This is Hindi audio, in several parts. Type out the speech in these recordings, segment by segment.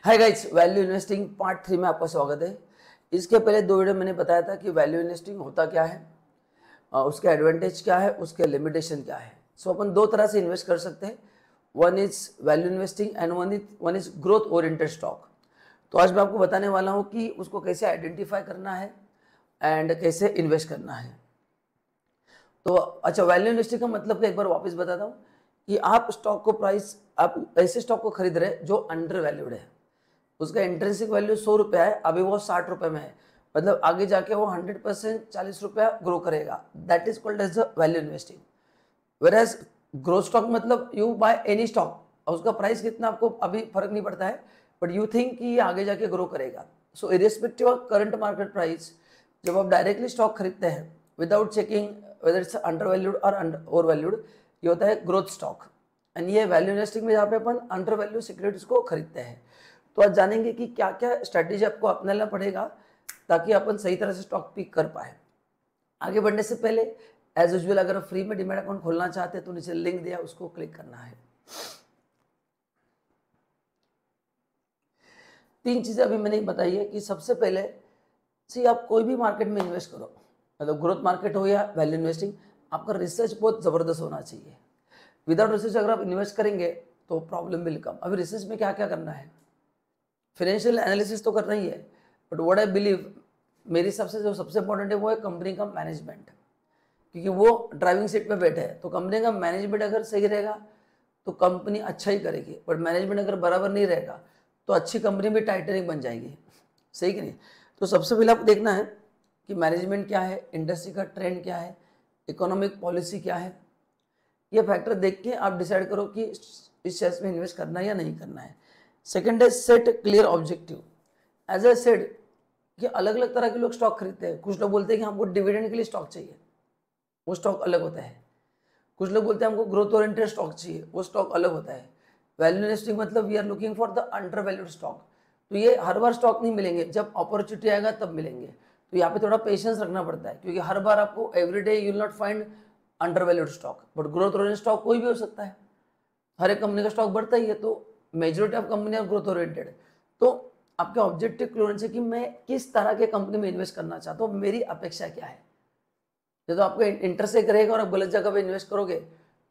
Hi guys, value investing part 3 में आपका स्वागत है। इसके पहले 2 वीडियो मैंने बताया था कि वैल्यू इन्वेस्टिंग होता क्या है, उसके एडवांटेज क्या है, उसके लिमिटेशन क्या है। सो अपन 2 तरह से इन्वेस्ट कर सकते हैं। One is value investing and one is growth oriented stock. तो आज मैं आपको बताने वाला हूँ कि उसको कैसे आइडेंटिफाई करना है एंड कैसे इन्वेस्ट करना है। तो अच्छा, वैल्यू इन्वेस्टिंग का मतलब एक बार वापस बताता हूँ कि आप स्टॉक को आप ऐसे स्टॉक को खरीद रहे हैं जो अंडर वैल्यूड है। उसका इंट्रिंसिक वैल्यू 100 रुपया है, अभी वो 60 रुपये में है, मतलब आगे जाके वो 100% 40 रुपया ग्रो करेगा। That is called as the value investing. Whereas growth stock मतलब यू बाय एनी स्टॉक और उसका प्राइस कितना आपको अभी फर्क नहीं पड़ता है, बट यू थिंक कि ये आगे जाके ग्रो करेगा। So irrespective of current market price, जब आप डायरेक्टली स्टॉक खरीदते हैं without checking whether it's undervalued और ओवर वैल्यूड, ये होता है ग्रोथ स्टॉक। एंड ये वैल्यू इन्वेस्टिंग में जहाँ पे अपन अंडर वैल्यू सिक्योरिटीज को खरीदते हैं। तो आज जानेंगे कि क्या क्या स्ट्रैटेजी आपको अपनाना पड़ेगा ताकि अपन सही तरह से स्टॉक पिक कर पाए। आगे बढ़ने से पहले एज यूजुअल अगर आप फ्री में डीमैट अकाउंट खोलना चाहते हैं तो नीचे लिंक दिया, उसको क्लिक करना है। 3 चीजें अभी मैंने बताई है कि सबसे पहले सी आप कोई भी मार्केट में इन्वेस्ट करो, मतलब ग्रोथ मार्केट हो या वैल्यू इन्वेस्टिंग, आपका रिसर्च बहुत जबरदस्त होना चाहिए। विदाउट रिसर्च अगर आप इन्वेस्ट करेंगे तो प्रॉब्लम विल कम। अभी रिसर्च में क्या क्या करना है, फाइनेंशियल एनालिसिस तो करना ही है, बट व्हाट आई बिलीव मेरी सबसे इंपॉर्टेंट है वो है कंपनी का मैनेजमेंट, क्योंकि वो ड्राइविंग सीट पे बैठे हैं। तो कंपनी का मैनेजमेंट अगर सही रहेगा तो कंपनी अच्छा ही करेगी, बट मैनेजमेंट अगर बराबर नहीं रहेगा तो अच्छी कंपनी भी टाइटैनिक बन जाएगी। सही कि नहीं? तो सबसे पहले आपको देखना है कि मैनेजमेंट क्या है, इंडस्ट्री का ट्रेंड क्या है, इकोनॉमिक पॉलिसी क्या है। ये फैक्टर देख के आप डिसाइड करो कि इस शेयर्स में इन्वेस्ट करना है या नहीं करना है। सेकंड है set clear objective. As a said कि अलग अलग तरह के लोग स्टॉक खरीदते हैं। कुछ लोग बोलते हैं कि हमको डिविडेंड के लिए स्टॉक चाहिए, वो स्टॉक अलग होता है। कुछ लोग बोलते हैं हमको ग्रोथ ओरिएंटेड स्टॉक चाहिए, वो स्टॉक अलग होता है। वैल्यू इन्वेस्टिंग मतलब we are looking for the undervalued stock. तो ये हर बार स्टॉक नहीं मिलेंगे, जब अपॉर्चुनिटी आएगा तब मिलेंगे। तो यहाँ पे थोड़ा पेशेंस रखना पड़ता है, क्योंकि हर बार आपको every day you will not find under valued stock, but growth oriented stock कोई भी हो सकता है। हर एक कंपनी का स्टॉक बढ़ता ही है, तो majority of company are growth oriented. तो आपके ऑब्जेक्टिव क्लियर होना चाहिए कि मैं किस तरह के कंपनी में इन्वेस्ट करना चाहता हूँ, मेरी अपेक्षा क्या है। तो आपको इंटरेस्ट एक रहेगा और आप गलत जगह पे इन्वेस्ट करोगे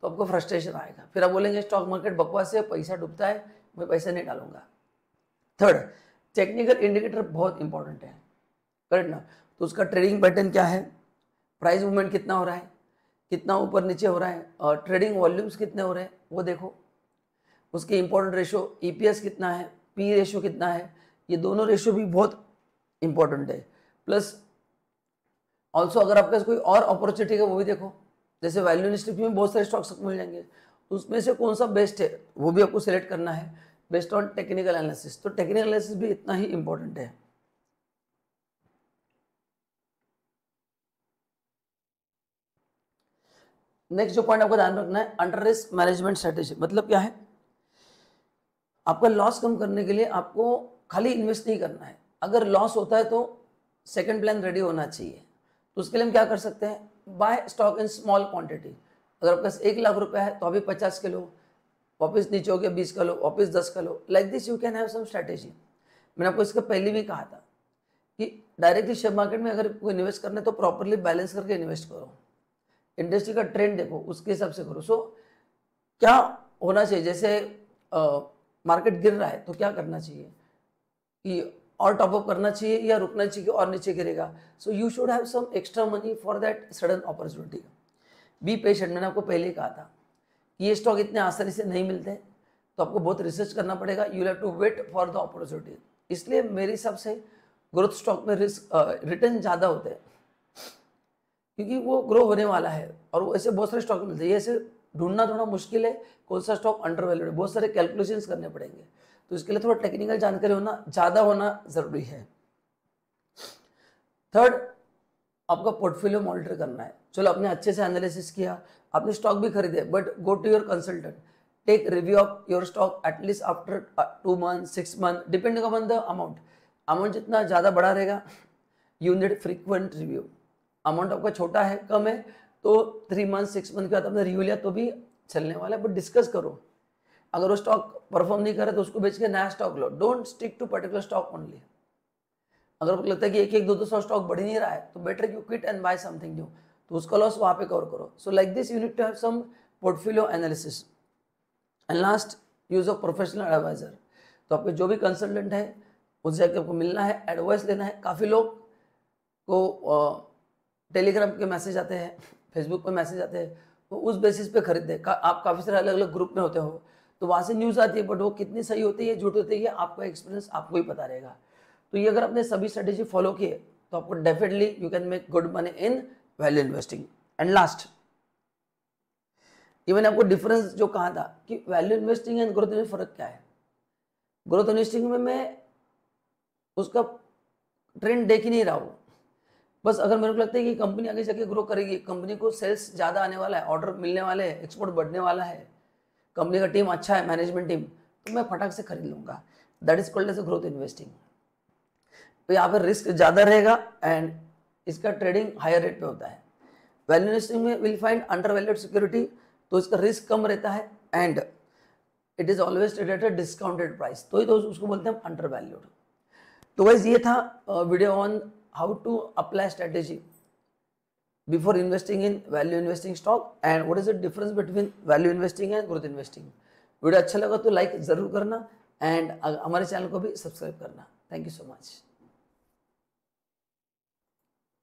तो आपको फ्रस्ट्रेशन आएगा, फिर आप बोलेंगे स्टॉक मार्केट बकवास है, पैसा डूबता है, मैं पैसा नहीं डालूंगा। थर्ड, टेक्निकल इंडिकेटर बहुत इंपॉर्टेंट है, करेक्ट ना? तो उसका ट्रेडिंग पैटर्न क्या है, प्राइस मूवमेंट कितना हो रहा है, कितना ऊपर नीचे हो रहा है, और ट्रेडिंग वॉल्यूम्स कितने हो रहे हैं वो देखो। उसके इंपॉर्टेंट रेशो ईपीएस कितना है, पी रेशो कितना है, ये दोनों रेशो भी बहुत इंपॉर्टेंट है। प्लस ऑल्सो अगर आपके पास कोई और अपॉर्चुनिटी है वो भी देखो। जैसे वैल्यू इन्वेस्टिंग में बहुत सारे स्टॉक्स मिल जाएंगे, उसमें से कौन सा बेस्ट है वो भी आपको सिलेक्ट करना है बेस्ड ऑन टेक्निकल एनालिसिस। तो टेक्निकल एनालिसिस भी इतना ही इंपॉर्टेंट है। नेक्स्ट जो पॉइंट आपको ध्यान रखना है, अंडर रिस्क मैनेजमेंट स्ट्रेटेजी। मतलब क्या है, आपका लॉस कम करने के लिए आपको खाली इन्वेस्ट नहीं करना है। अगर लॉस होता है तो सेकंड प्लान रेडी होना चाहिए। तो उसके लिए हम क्या कर सकते हैं, buy stock in small quantity. अगर आपके पास 1 लाख रुपया है तो अभी 50 किलो, वापस नीचे हो गया 20 किलो, वापस 10 kilo, like this you can have some strategy. मैंने आपको इसके पहले भी कहा था कि डायरेक्टली शेयर मार्केट में अगर आपको इन्वेस्ट करना है तो प्रॉपरली बैलेंस करके इन्वेस्ट करो। इंडस्ट्री का ट्रेंड देखो, उसके हिसाब से करो। सो क्या होना चाहिए, जैसे मार्केट गिर रहा है तो क्या करना चाहिए कि और टॉपअप करना चाहिए या रुकना चाहिए और नीचे गिरेगा। So you should have some extra money for that sudden opportunity. Be patient. मैंने आपको पहले ही कहा था कि ये स्टॉक इतने आसानी से नहीं मिलते, तो आपको बहुत रिसर्च करना पड़ेगा। You have to wait for the opportunity. इसलिए मेरे हिसाब से ग्रोथ स्टॉक में रिटर्न ज़्यादा होते हैं, क्योंकि वो ग्रो होने वाला है और वो ऐसे बहुत सारे स्टॉक मिलते हैं। ऐसे ढूंढना थोड़ा मुश्किल है कौन सा स्टॉक अंडर वैल्यूड है, बहुत सारे कैलकुलेशंस करने पड़ेंगे। तो इसके लिए थोड़ा टेक्निकल जानकारी होना ज़्यादा होना जरूरी है। थर्ड, आपका पोर्टफोलियो मॉनिटर करना है। चलो आपने अच्छे से एनालिसिस किया, आपने स्टॉक भी खरीदे, but go to your consultant, take review of your stock at least after 2 month 6 month, depending upon the amount जितना ज़्यादा बड़ा रहेगा you need frequent review. Amount आपका छोटा है, कम है, तो 3 मंथ 6 मंथ के बाद आपने रिव्यू लिया तो भी चलने वाला है, बट डिस्कस करो अगर वो स्टॉक परफॉर्म नहीं करे तो उसको बेच के नया स्टॉक लो, don't stick to particular stock only. अगर आपको लगता है कि एक एक दो दो सौ स्टॉक बढ़ ही नहीं रहा है तो better you quit and buy something new, तो उसका लॉस वहाँ पे कवर करो। So like this you need to have some portfolio analysis. And last, use of professional advisor. तो आपके जो भी कंसल्टेंट है उनसे आपको मिलना है, एडवाइस लेना है। काफ़ी लोग को टेलीग्राम के मैसेज आते हैं, फेसबुक पे मैसेज आते हैं, वो उस बेसिस पे खरीदते हैं। आप काफ़ी सारे अलग अलग ग्रुप में होते हो तो वहाँ से न्यूज़ आती है, बट वो कितनी सही होती है झूठ होती है आपका एक्सपीरियंस आपको ही पता रहेगा। तो ये अगर आपने सभी स्ट्रेटेजी फॉलो किए तो आपको definitely you can make good money in value investing. And last, ये मैंने आपको डिफरेंस जो कहा था कि वैल्यू इन्वेस्टिंग एंड ग्रोथ में फर्क क्या है। ग्रोथ इन्वेस्टिंग में मैं उसका ट्रेंड देख ही नहीं रहा हूँ, बस अगर मेरे को लगता है कि कंपनी आगे जाके ग्रो करेगी, कंपनी को सेल्स ज़्यादा आने वाला है, ऑर्डर मिलने वाले हैं, एक्सपोर्ट बढ़ने वाला है, कंपनी का टीम अच्छा है, मैनेजमेंट टीम, तो मैं फटाक से खरीद लूँगा। That is called as growth investing. तो यहाँ पर रिस्क ज़्यादा रहेगा एंड इसका ट्रेडिंग हायर रेट पे होता है। वैल्यू इन्वेस्टिंग में will find under valued security, तो इसका रिस्क कम रहता है and it is always traded eight discounted price, तो ही तो उसको बोलते हैं अंडर वैल्यूड। तो गाइस ये था video on how to apply strategy before investing in value investing stock and what is the difference between value investing and growth investing. Video अच्छा लगा तो लाइक जरूर करना एंड हमारे चैनल को भी सब्सक्राइब करना। Thank you so much.